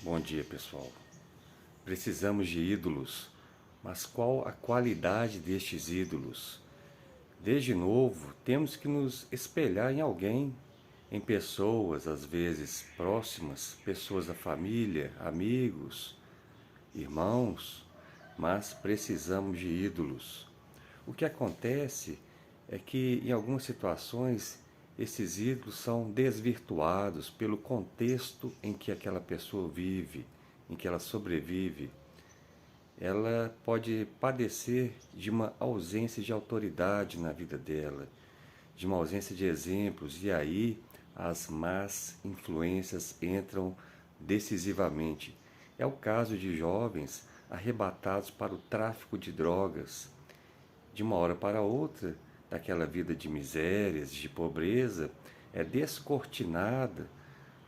Bom dia, pessoal. Precisamos de ídolos, mas qual a qualidade destes ídolos? Desde novo, temos que nos espelhar em alguém, em pessoas, às vezes próximas, pessoas da família, amigos, irmãos, mas precisamos de ídolos. O que acontece é que, em algumas situações, esses ídolos são desvirtuados pelo contexto em que aquela pessoa vive, em que ela sobrevive. Ela pode padecer de uma ausência de autoridade na vida dela, de uma ausência de exemplos, e aí as más influências entram decisivamente. É o caso de jovens arrebatados para o tráfico de drogas. De uma hora para outra, daquela vida de misérias, de pobreza, é descortinada.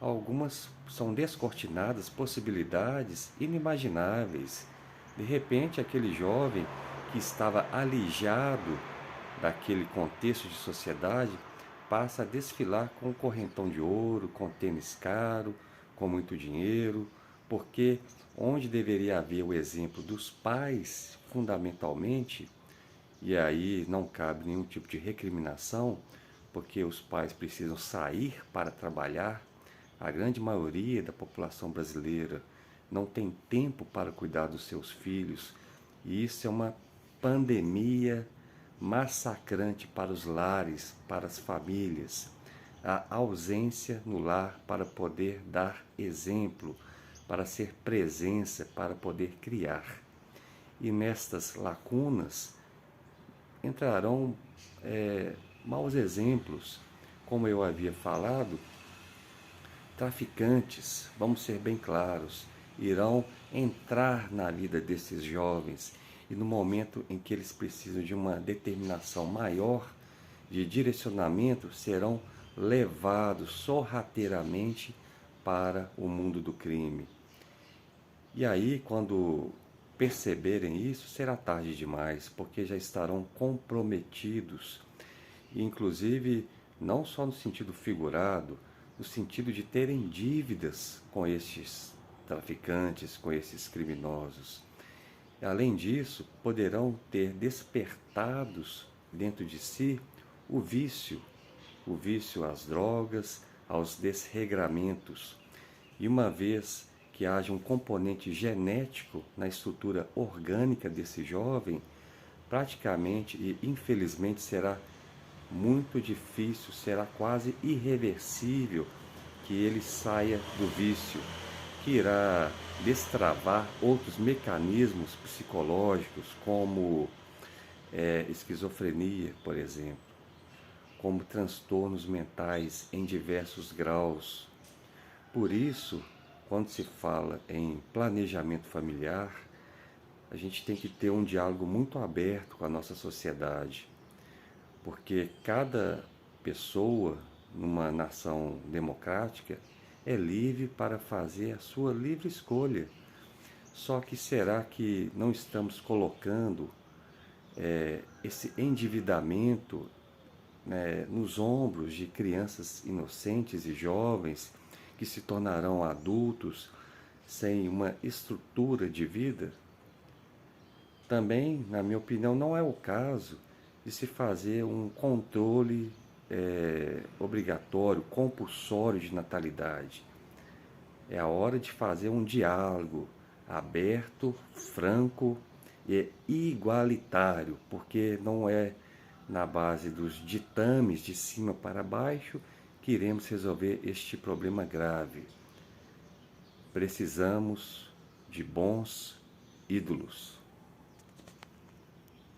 Algumas são descortinadas possibilidades inimagináveis. De repente, aquele jovem que estava alijado daquele contexto de sociedade passa a desfilar com um correntão de ouro, com tênis caro, com muito dinheiro, porque onde deveria haver o exemplo dos pais, fundamentalmente, e aí não cabe nenhum tipo de recriminação, porque os pais precisam sair para trabalhar. A grande maioria da população brasileira não tem tempo para cuidar dos seus filhos, e isso é uma pandemia massacrante para os lares, para as famílias. A ausência no lar para poder dar exemplo, para ser presença, para poder criar. E nestas lacunas entrarão maus exemplos, como eu havia falado. Traficantes, vamos ser bem claros, irão entrar na vida desses jovens, e no momento em que eles precisam de uma determinação maior, de direcionamento, serão levados sorrateiramente para o mundo do crime. E aí, quando perceberem isso, será tarde demais, porque já estarão comprometidos, e inclusive não só no sentido figurado, no sentido de terem dívidas com estes traficantes, com esses criminosos. Além disso, poderão ter despertados dentro de si o vício às drogas, aos desregramentos. E uma vez que haja um componente genético na estrutura orgânica desse jovem, praticamente e infelizmente será muito difícil, será quase irreversível que ele saia do vício, que irá destravar outros mecanismos psicológicos, como esquizofrenia, por exemplo, como transtornos mentais em diversos graus. Por isso, quando se fala em planejamento familiar, a gente tem que ter um diálogo muito aberto com a nossa sociedade, porque cada pessoa numa nação democrática é livre para fazer a sua livre escolha. Só que será que não estamos colocando esse endividamento, né, nos ombros de crianças inocentes e jovens que se tornarão adultos sem uma estrutura de vida? Também, na minha opinião, não é o caso de se fazer um controle obrigatório, compulsório de natalidade. É a hora de fazer um diálogo aberto, franco e igualitário, porque não é na base dos ditames de cima para baixo que iremos resolver este problema grave. Precisamos de bons ídolos.